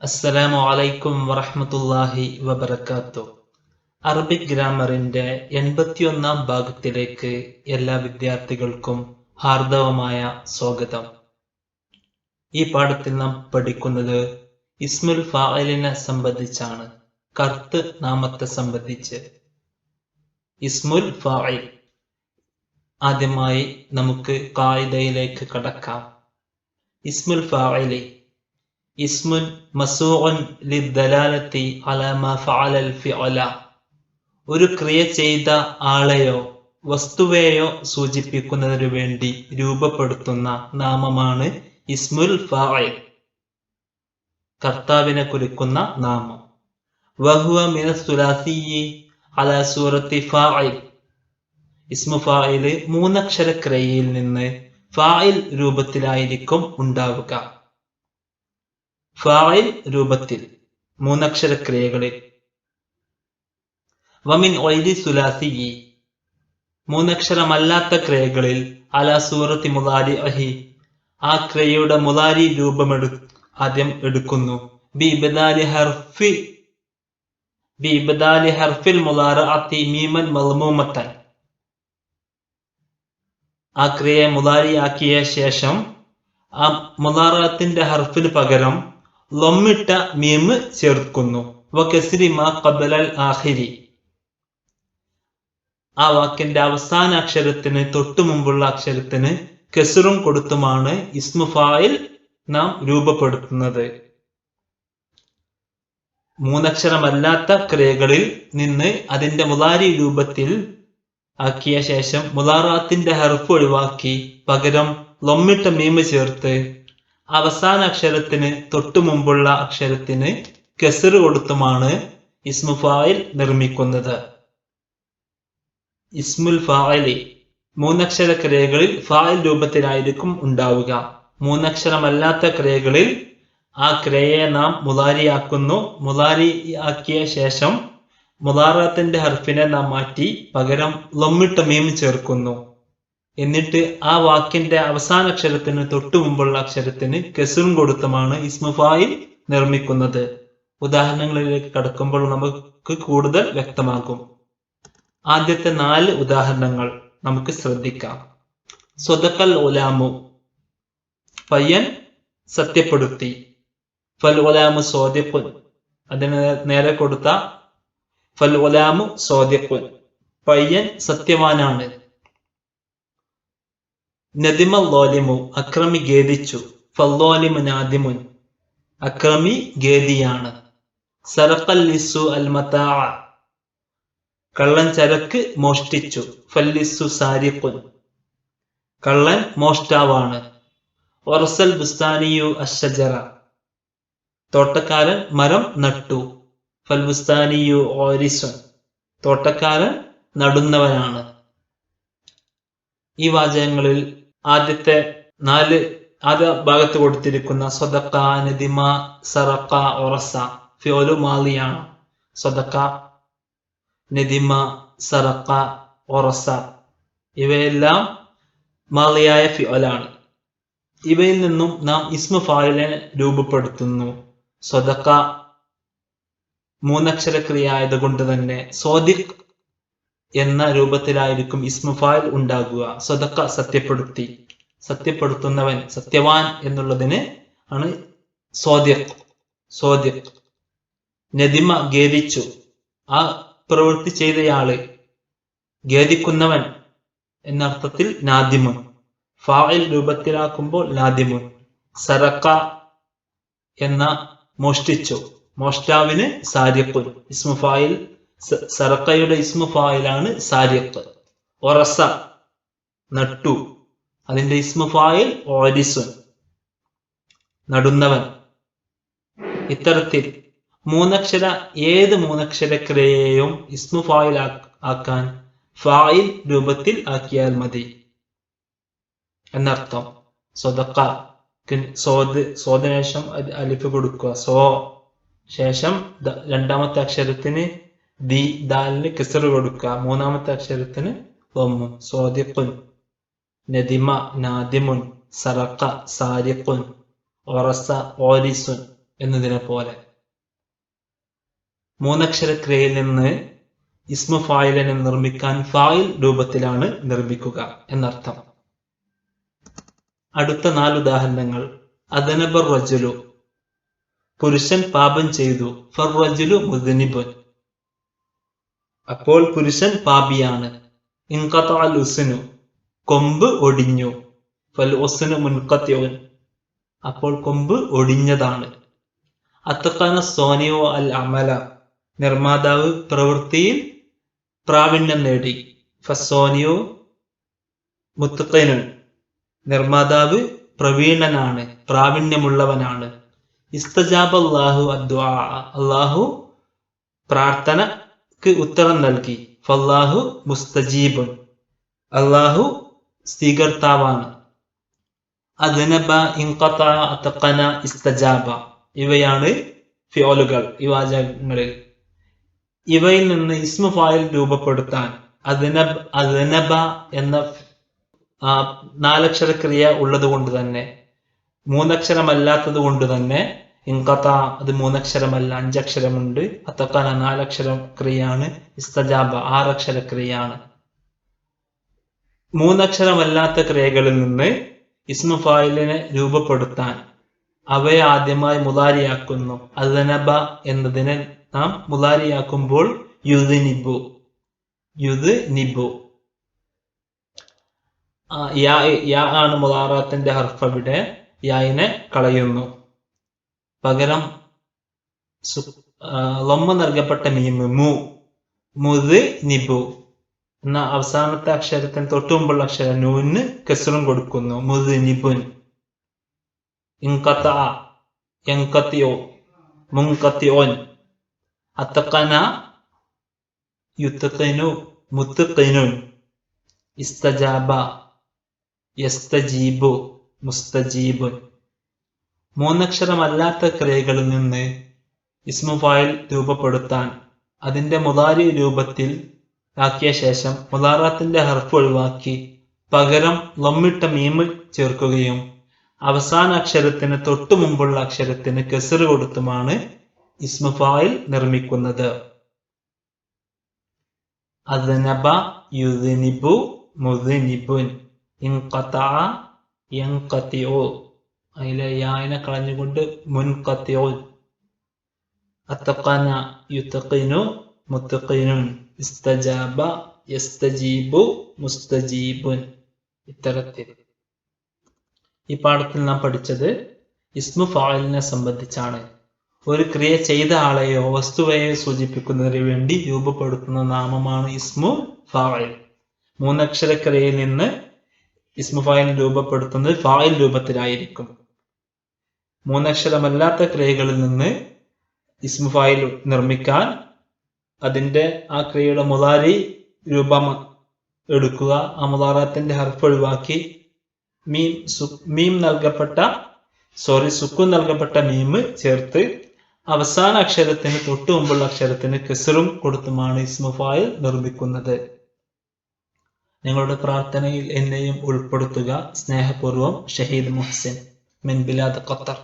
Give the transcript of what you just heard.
അസ്സലാമു അലൈക്കും വറഹ്മത്തുള്ളാഹി വബറകാതുഹു. അറബിക് ഗ്രാമറിന്റെ 81-ാം ഭാഗത്തിലേക്ക് എല്ലാ വിദ്യാർത്ഥികൾക്കും ഹാർദവമായ സ്വാഗതം. ഈ പാഠത്തിൽ നാം പഠിക്കുന്നത് ഇസ്മുൽ ഫാഇലിനെ സംബന്ധിച്ചാണ്, കർത്ത് നാമത്തെ സംബന്ധിച്ച്. ഇസ്മുൽ ഫാഇൽ. ആദ്യമായി നമുക്ക് ഖായിദയിലേക്ക് കടക്കാം. ഇസ്മുൽ ഫാഇലി ഇസ്മുൻ മസൂഉൻ ലിദ്ദലാലത്തി അലാ മാ ഫഅലൽ ഫിഅല. ഒരു ക്രിയ ചെയ്ത ആളെയോ വസ്തുവെയോ സൂചിപ്പിക്കുന്നതിനു വേണ്ടി രൂപപ്പെടുത്തുന്ന നാമമാണ് ഇസ്മുൽ ഫാഇൽ, കർത്താവിനെ കുറിക്കുന്ന നാമം. വഹുവ മിനസ് സുലാസിയ്യി അലാ സൂറത്തി ഫാഇൽ. ഇസ്മു ഫാഇൽ മൂന്നക്ഷര ക്രിയയിൽ നിന്ന് ഫാഇൽ രൂപത്തിലായിരിക്കും ഉണ്ടാവുക. ഫാഇൽ രൂപത്തിൽ മൂന്നക്ഷര ക്രിയകളിൽ. വമിൻ ഗൈരി സുലാസിയ്യി, മൂന്നക്ഷരമല്ലാത്ത ക്രിയകളിൽ അലാ സൂറത്തി മുദാരിഇഹി, ആ ക്രിയയുടെ മുദാരി രൂപം ആദ്യം എടുക്കുന്നു. ബിഇബ്ദാലി ഹർഫിൽ മുദാറഅത്തി മീമൻ മദ്മൂമത്തൻ, ആ ക്രിയയെ മുദാരിയാക്കിയ ശേഷം ആ മുദാറഅത്തിന്റെ ഹർഫിന് പകരം ലൊമ്മിട്ട മീമ് ചേർക്കുന്നു. വകസ്രി മാ ഖബ്ലൽ ആഖിരി, ആ വാക്കിന്റെ അവസാന അക്ഷരത്തിന് തൊട്ടു മുമ്പുള്ള അക്ഷരത്തിന് കസ്റും കൊടുത്തുമാണ് ഇസ്മു ഫാഇൽ നാം രൂപപ്പെടുത്തുന്നത്. മൂന്നക്ഷരമല്ലാത്ത ക്രിയകളിൽ നിന്ന് അതിന്റെ മുദാരി രൂപത്തിൽ ആക്കിയ ശേഷം മുദാറഅത്തിന്റെ ഹർഫ് ഒഴിവാക്കി പകരം ലൊമ്മിട്ട മീമ് ചേർത്ത് അവസാന അക്ഷരത്തിന് തൊട്ടു മുമ്പുള്ള അക്ഷരത്തിന് കസ്ർ കൊടുത്തുമാണ് ഇസ്മു ഫാഇൽ നിർമ്മിക്കുന്നത്. ഇസ്മുൽ ഫാഇലി മൂന്നക്ഷര ക്രിയകളിൽ ഫാഇൽ രൂപത്തിലായിരിക്കും ഉണ്ടാവുക. മൂന്നക്ഷരമല്ലാത്ത ക്രിയകളിൽ ആ ക്രിയയെ നാം മുദാരിയാക്കുന്നു. മുദാരിയാക്കിയ ശേഷം മുദാറഅത്തിന്റെ ഹർഫിനെ നാം മാറ്റി പകരം ലൊമ്മിട്ട മീം ചേർക്കുന്നു. എന്നിട്ട് ആ വാക്കിന്റെ അവസാന അക്ഷരത്തിന് തൊട്ടു മുമ്പുള്ള അക്ഷരത്തിന് കസ്റും കൊടുത്തുമാണ് ഇസ്മു ഫാഇൽ നിർമ്മിക്കുന്നത്. ഉദാഹരണങ്ങളിലേക്ക് കടക്കുമ്പോൾ നമുക്ക് കൂടുതൽ വ്യക്തമാകും. ആദ്യത്തെ 4 ഉദാഹരണങ്ങൾ നമുക്ക് ശ്രദ്ധിക്കാം. സ്വദഖൽ ഉലാമു, പയ്യൻ സത്യപ്പെടുത്തി. ഫൽ ഉലാമു സ്വാദിഖുൻ, അതിന് നേരെ കൊടുത്ത ഫൽ ഉലാമു സ്വാദിഖുൻ, പയ്യൻ സത്യവാനാണ്. നദിമ ളാലിമു, അക്രമി ഖേദിച്ചു. ഫല്ലാലിമു നാദിമുൻ, അക്രമി ഖേദിയാണ്. സറഖൽ ലിസ്സു അൽ മതാഅ, കള്ളൻ ചരക്ക് മോഷ്ടിച്ചു. ഫല്ലിസ്സു സാരിഖുൻ, കള്ളൻ മോഷ്ടാവാണ്. വറസൽ ബുസ്താനിയു അശ്ശജറ, തോട്ടക്കാരൻ മരം നട്ടു. ഫൽ ബുസ്താനിയു ഓരിസുൻ, തോട്ടക്കാരൻ നടുന്നവനാണ്. ഈ വാചകങ്ങളിൽ ആദ്യത്തെ 4 ആദ്യ ഭാഗത്ത് കൊടുത്തിരിക്കുന്ന സ്വദഖ, നദിമ, സറഖ, ഒറസ ഫിഅലു മാളിയാണ്. സ്വദഖ, നദിമ, സറഖ, ഒറസ ഇവയെല്ലാം മാളിയായ ഫിഅലാണ്. ഇവയിൽ നിന്നും നാം ഇസ്മു ഫാഇലിനെ രൂപപ്പെടുത്തുന്നു. സ്വദഖ മൂന്നക്ഷര ക്രിയ ആയതുകൊണ്ട് തന്നെ സ്വാദിഖ് എന്ന രൂപത്തിലായിരിക്കും ഇസ്മു ഫാഇൽ ഉണ്ടാകുക. സ്വദഖ സത്യപ്പെടുത്തി, സത്യപ്പെടുത്തുന്നവൻ, സത്യവാൻ എന്നുള്ളതിന് ആണ് സ്വാദിഖ്. നദിമ ഖേദിച്ചു, ആ പ്രവൃത്തി ചെയ്തയാള്, ഖേദിക്കുന്നവൻ എന്നർത്ഥത്തിൽ നാദിമുൻ, ഫാഇൽ രൂപത്തിലാക്കുമ്പോൾ നാദിമുൻ. സറഖ എന്ന മോഷ്ടിച്ചു, മോഷ്ടാവിന് സാരിഖുൻ, ഇസ്മു ഫാഇൽ സറഖയുടെ ഇസ്മു ഫായിലാണ് സാരിഖ്. ഒറസ നട്ടു, അതിന്റെ ഇസ്മു ഫായിൽ ഓരിസുൻ, നടുന്നവൻ. ഇത്തരത്തിൽ ഏത് മൂന്നക്ഷര ക്രിയയെയും ഇസ്മു ഫായിൽ ആക്കാൻ ഫായിൽ രൂപത്തിൽ ആക്കിയാൽ മതി എന്നർത്ഥം. സ്വദഖ, സോദിന് ശേഷം അലിഫ് കൊടുക്കുക. ശേഷം രണ്ടാമത്തെ അക്ഷരത്തിന് ദാലിന് കസ്ർ കൊടുക്കുക. മൂന്നാമത്തെ അക്ഷരത്തിന് ദമ്മു. സ്വാദിഖുൻ, നദിമ നാദിമുൻ, സറഖ സാരിഖുൻ, ഒറസ ഓരിസുൻ എന്നതിനെ പോലെ. മൂന്നക്ഷര ക്രിയയിൽ നിന്ന് ഇസ്മു ഫായിലിനെ നിർമ്മിക്കാൻ ഫായിൽ രൂപത്തിലാണ് നിർമ്മിക്കുക എന്നർത്ഥം. അടുത്ത 4 ഉദാഹരണങ്ങൾ. അദനബർ റജുലു, പുരുഷൻ പാപം ചെയ്തു. ഫർ റജുലു മുദ്നിബുൻ, അപ്പോൾ പുരുഷൻ പാപിയാണ്. ഇൻഖതഅൽ ഉസ്നു, കൊമ്പ് ഒടിഞ്ഞു. ഫൽ ഉസ്നു മുൻഖതിഉൻ, അപ്പോൾ കൊമ്പ് ഒടിഞ്ഞതാണ്. അത്തഖന സോനിയോ അൽ അമല, നിർമ്മാതാവ് പ്രവൃത്തിയിൽ പ്രാവീണ്യം നേടി. ഫസോനിയോ മുത്തഖിനുൻ, നിർമ്മാതാവ് പ്രവീണനാണ്, പ്രാവീണ്യമുള്ളവനാണ്. ഇസ്തജാബല്ലാഹു അദ്ദുആ, അല്ലാഹു പ്രാർത്ഥനക്ക് ഉത്തരം നൽകി. ഫല്ലാഹു മുസ്തജീബുൻ, അല്ലാഹു സ്വീകർത്താവാണ്. അദ്നബ, ഇൻഖതഅ, അത്തഖന, ഇസ്തജാബ, ഇവയാണ് ഫിയോലുകൾ ഈ വാചകങ്ങളിൽ. ഇവയിൽ നിന്ന് ഇസ്മു ഫായിൽ രൂപപ്പെടുത്താൻ അദ്നബ എന്ന 4 അക്ഷര ക്രിയ ഉള്ളത് കൊണ്ട് തന്നെ, 3 അക്ഷരമല്ലാത്തത് കൊണ്ട് തന്നെ ഇൻഖത അത് 3 അക്ഷരമല്ല, 5 അക്ഷരമുണ്ട്. അത്തഖന 4 അക്ഷര ക്രിയയാണ്. ഇസ്തജാബ 6 അക്ഷര ക്രിയയാണ്. 3 അക്ഷരമല്ലാത്ത ക്രിയകളിൽ നിന്ന് ഇസ്മു ഫായിലിനെ രൂപപ്പെടുത്താൻ അവയെ ആദ്യമായി മുദാരിയാക്കുന്നു. അദ്നബ എന്നതിനെ നാം മുദാരിയാക്കുമ്പോൾ യുദ്നിബു, യുദ്നിബു. യാ ആണ് മുദാറത്തിന്റെ ഹർഫ്. അവിടെ യായിനെ കളയുന്നു. പകരം ലമ്മ നൽകപ്പെട്ട മീമ് മു, മുദ്നിബു എന്ന അവസാനത്തെ അക്ഷരത്തിന് തൊട്ടു മുമ്പുള്ള അക്ഷരം നൂന് കസ്റും കൊടുക്കുന്നു. മുദ്നിബുൻ. ഇൻഖതഅ, യൻഖതിഉ, മുൻഖതിഉൻ. അത്തഖന, യുത്തഖിനു, മുത്തഖിനുൻ. ഇസ്തജാബ, യസ്തജീബു, മുസ്തജീബുൻ. 3 അക്ഷരമല്ലാത്ത ക്രിയകളിൽ നിന്ന് ഇസ്മു ഫായിൽ രൂപപ്പെടുത്താൻ അതിന്റെ മുദാരി രൂപത്തിൽ ആക്കിയ ശേഷം മുദാറത്തിന്റെ ഹർഫ് ഒഴിവാക്കി പകരം ലമ്മിട്ട മീമ് ചേർക്കുകയും അവസാന അക്ഷരത്തിന് തൊട്ടു മുമ്പുള്ള അക്ഷരത്തിന് കസ്ർ കൊടുത്തുമാണ് ഇസ്മു ഫായിൽ നിർമ്മിക്കുന്നത്. അദ്നബ, യുദ്നിബു, മുദ്നിബുൻ. ഇൻഖതഅ, യൻഖതിഉ, അതിലെ യായിനെ കളഞ്ഞുകൊണ്ട് മുൻഖതിഉൻ. അത്തഖന, യുത്തഖിനു, മുത്തഖിനുൻ. ഇസ്തജാബ, യസ്തജീബു, മുസ്തജീബുൻ. ഇത്തരത്തിൽ ഈ പാഠത്തിൽ നാം പഠിച്ചത് ഇസ്മു ഫായിലിനെ സംബന്ധിച്ചാണ്. ഒരു ക്രിയ ചെയ്ത ആളെയോ വസ്തുവെയോ സൂചിപ്പിക്കുന്നതിന് വേണ്ടി രൂപപ്പെടുത്തുന്ന നാമമാണ് ഇസ്മു ഫായിൽ. 3 അക്ഷര ക്രിയയിൽ നിന്ന് ഇസ്മു ഫായിൽ രൂപപ്പെടുത്തുന്നത് ഫായിൽ രൂപത്തിലായിരിക്കും. 3 അക്ഷരമല്ലാത്ത ക്രിയകളിൽ നിന്ന് ഇസ്മു ഫായിൽ നിർമ്മിക്കാൻ അതിന്റെ ആ ക്രിയയുടെ മുദാരി രൂപം എടുക്കുക. ആ മുദാറത്തിന്റെ ഹർഫ് ഒഴിവാക്കി സുക്കൂൻ നൽകപ്പെട്ട മീമ് ചേർത്ത് അവസാന അക്ഷരത്തിന് തൊട്ടു മുമ്പുള്ള അക്ഷരത്തിന് കസ്റും കൊടുത്തുമാണ് ഇസ്മു ഫായിൽ നിർമ്മിക്കുന്നത്. നിങ്ങളുടെ പ്രാർത്ഥനയിൽ എന്നെയും ഉൾപ്പെടുത്തുക. സ്നേഹപൂർവ്വം ഷഹീദ് മുഹ്സിൻ, മിൻ ബിലാദ് ഖത്തർ.